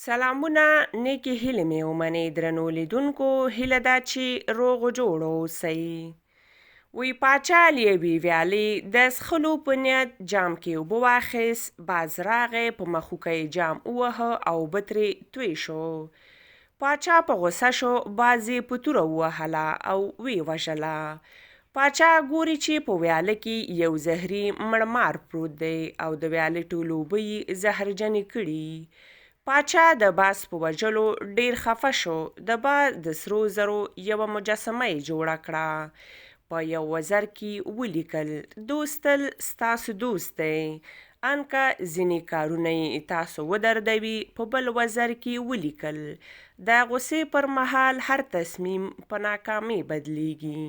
سلامونه نیکې هیلې مې ومنئ درنو لیدونکو. هیله ده چې روغ جوړ اوسئ. وی پاچا له یوې ویالې د څښلو په نیت جام کې اوبه واخیست. باز راغی په مښوکه یې جام وواهه او اوبه ترې توی شو. پاچا په غوسه شو، باز یې په توره ووهله او ویې وژله. پاچا ګوري چې په ویاله کې یو زهري مړمار پروت دی او د ویالې ټولې اوبه یې زهرجنې کړي. پاچا د باز په وژلو ډیر خفه شو. د باز د سرو زرو یوه مجسمه یې جوړه کړه. په یو وزر کې ولیکل: دوست تل ستاسو دوست دی. انکه ځینې کارونه یې تاسو ودردوي، په بل وزر کې ولیکل: د غوسې پر مهال هر تصمیم په ناکامۍ بدلیږي.